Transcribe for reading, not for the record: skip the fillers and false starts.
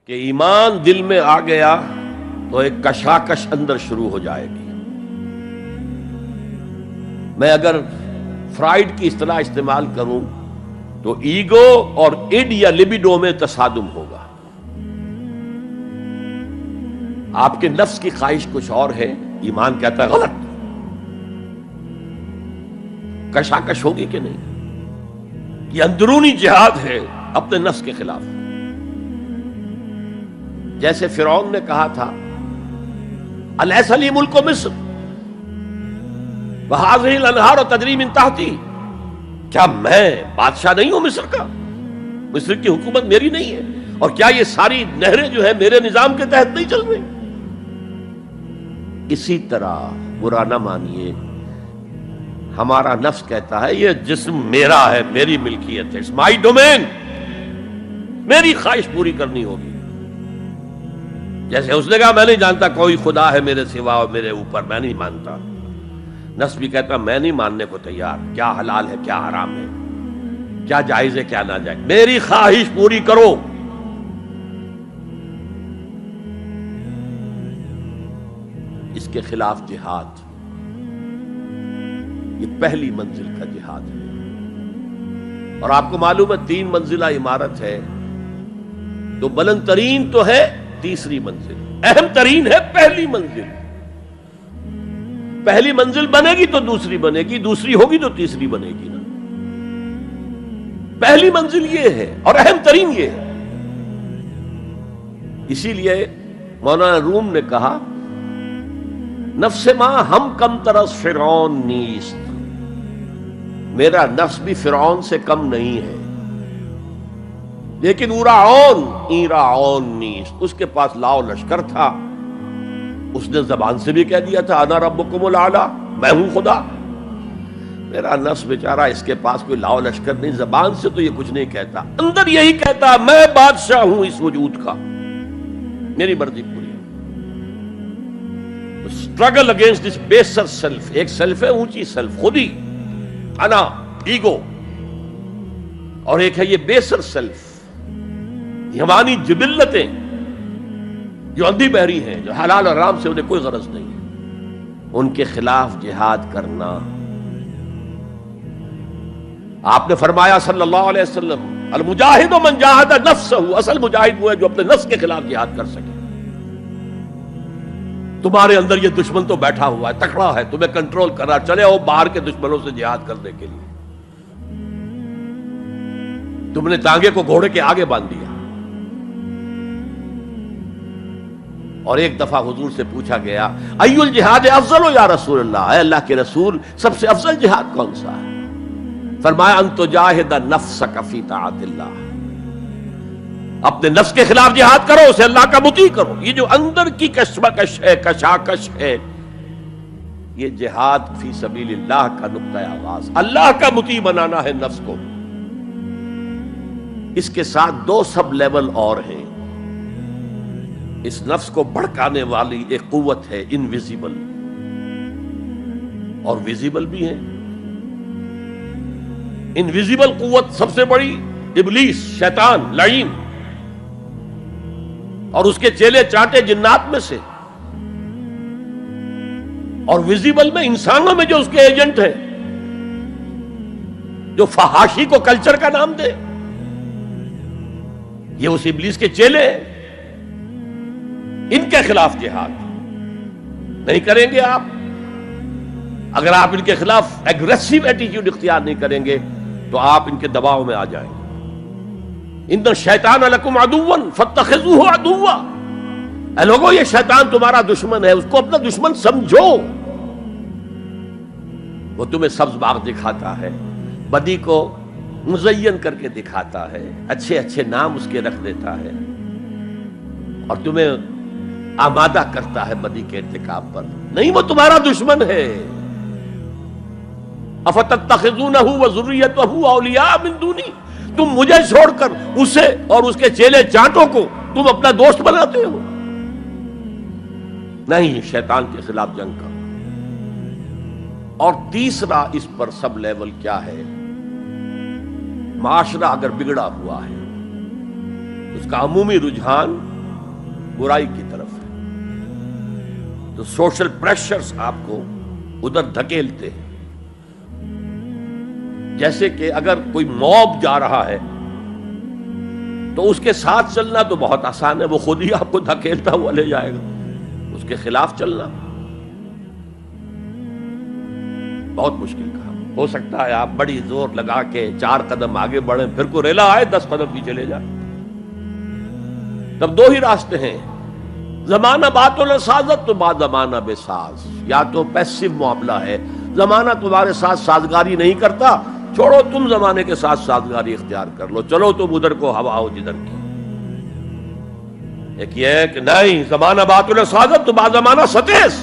کہ ایمان دل میں آ گیا تو ایک کشاکش اندر شروع ہو جائے گی۔ میں اگر فرائڈ کی اصطلاح استعمال کروں تو ایگو اور اڈ یا لبیڈو میں تصادم ہوگا۔ آپ کے نفس کی خواہش کچھ اور ہے، ایمان کہتا ہے غلط۔ کشاکش ہوگی کہ نہیں؟ یہ اندرونی جہاد ہے اپنے نفس کے خلاف۔ جیسے فرعون نے کہا تھا الیس لی ملک مصر وہذہ الانہار تجری من تحتی، کیا میں بادشاہ نہیں ہوں مصر کا؟ مصر کی حکومت میری نہیں ہے؟ اور کیا یہ ساری نہریں جو ہے میرے نظام کے تحت نہیں چل رہی؟ اسی طرح برا نہ مانیے، ہمارا نفس کہتا ہے یہ جسم میرا ہے، میری ملکیت ہے، اٹس مائی ڈومین، میری خواہش پوری کرنی ہوگی۔ جیسے اس نے کہا میں نہیں جانتا کوئی خدا ہے میرے سوا اور میرے اوپر، میں نہیں مانتا۔ نفس بھی کہتا میں نہیں ماننے کو تیار، کیا حلال ہے کیا حرام ہے، کیا جائز ہے کیا ناجائز، میری خواہش پوری کرو۔ اس کے خلاف جہاد، یہ پہلی منزل کا جہاد ہے۔ اور آپ کو معلوم ہے 3 منزلہ عمارت ہے، تو بلند ترین تو ہے تیسری منزل، اہم ترین ہے پہلی منزل۔ پہلی منزل بنے گی تو دوسری بنے گی، دوسری ہوگی تو تیسری بنے گی نا۔ پہلی منزل یہ ہے اور اہم ترین یہ ہے۔ اسی لیے مولانا روم نے کہا نفس ماں ہم کم ترس فرعون نیست، میرا نفس بھی فرعون سے کم نہیں ہے، لیکن ایراعون نیست، اس کے پاس لاؤ لشکر تھا، اس نے زبان سے بھی کہہ دیا تھا انا ربکم الاعلی، میں ہوں خدا۔ میرا نفس بیچارہ اس کے پاس کوئی لاؤ لشکر نہیں، زبان سے تو یہ کچھ نہیں کہتا، اندر یہی کہتا میں بادشاہ ہوں اس وجود کا، میری مرضی پوری۔ اسٹرگل اگینسٹ دس بیسر سیلف، ایک سیلف ہے اونچی سیلف، خودی، انا، ایگو، اور ایک ہے یہ بیسر سیلف، ہماری جبلتیں جو اندھی بہری ہیں، جو حلال اور حرام سے انہیں کوئی غرض نہیں ہے، ان کے خلاف جہاد کرنا۔ آپ نے فرمایا صلی اللہ علیہ وسلم المجاہد من جاہد نفسہ، اصل مجاہد وہ ہے جو اپنے نفس کے خلاف جہاد کر سکے۔ تمہارے اندر یہ دشمن تو بیٹھا ہوا ہے، تکڑا ہے، تمہیں کنٹرول کرنا، چلے وہ باہر کے دشمنوں سے جہاد کرنے کے لیے۔ تم نے ٹانگے کو گھوڑے کے آگے باندھ دیا۔ اور ایک دفعہ حضور سے پوچھا گیا ای الجہاد افضل یا رسول اللہ، اے اللہ کے رسول سب سے افضل جہاد کون سا ہے؟ فرمایا ان تجاہد نفسک فی طاعت اللہ، اپنے نفس کے خلاف جہاد کرو، اسے اللہ کا مطیع کرو۔ یہ جو اندر کی کشمکش ہے، کشاکش ہے، یہ جہاد فی سبیل اللہ کا نقطہ آغاز، اللہ کا مطیع بنانا ہے نفس کو۔ اس کے ساتھ 2 سب لیول اور ہیں۔ اس نفس کو بھڑکانے والی ایک قوت ہے انویزیبل، اور ویزیبل بھی ہے۔ انویزیبل قوت سب سے بڑی ابلیس، شیطان لعین، اور اس کے چیلے چانٹے جنات میں سے، اور ویزیبل میں انسانوں میں جو اس کے ایجنٹ ہیں، جو فحاشی کو کلچر کا نام دے، یہ اس ابلیس کے چیلے ہیں۔ ان کے خلاف جہاد نہیں کریں گے آپ، اگر آپ ان کے خلاف ایگریسو ایٹیٹیوڈ اختیار نہیں کریں گے تو آپ ان کے دباؤ میں آ جائیں گے۔ ان الشیطان لکم عدوا فاتخذوہ عدوا، اے لوگو یہ شیطان تمہارا دشمن ہے، اس کو اپنا دشمن سمجھو۔ وہ تمہیں سبز باغ دکھاتا ہے، بدی کو مزین کر کے دکھاتا ہے، اچھے اچھے نام اس کے رکھ دیتا ہے، اور تمہیں آمادہ کرتا ہے بدی کے ارتکاب پر۔ نہیں، وہ تمہارا دشمن ہے۔ افتتخذونہ وذریتہ اولیاء من دونی، تم مجھے چھوڑ کر اسے اور اس کے چیلے چانٹوں کو تم اپنا دوست بناتے ہو۔ نہیں، شیطان کے خلاف جنگ کرو۔ اور تیسرا اس پر سب لیول کیا ہے؟ معاشرہ اگر بگڑا ہوا ہے، اس کا عمومی رجحان برائی کی طرف ہے، تو سوشل پریشرز آپ کو ادھر دھکیلتے ہیں۔ جیسے کہ اگر کوئی موب جا رہا ہے تو اس کے ساتھ چلنا تو بہت آسان ہے، وہ خود ہی آپ کو دھکیلتا ہوا لے جائے گا۔ اس کے خلاف چلنا بہت مشکل کام۔ ہو سکتا ہے آپ بڑی زور لگا کے 4 قدم آگے بڑھیں، پھر کوئی ریلا آئے 10 قدم پیچھے لے جائے۔ تب 2 ہی راستے ہیں، زمانہ باتوں نہ سازت تو بعد زمانہ بے ساز۔ یا تو پیسو معاملہ ہے، زمانہ تمہارے ساتھ سازگاری نہیں کرتا، چھوڑو تم زمانے کے ساتھ سازگاری اختیار کر لو، چلو تم ادھر کو ہوا ہو جدھر کی۔ ایک یہ ہے کہ نہیں، زمانہ باتوں نہ سازت تو بعد زمانہ ستیس،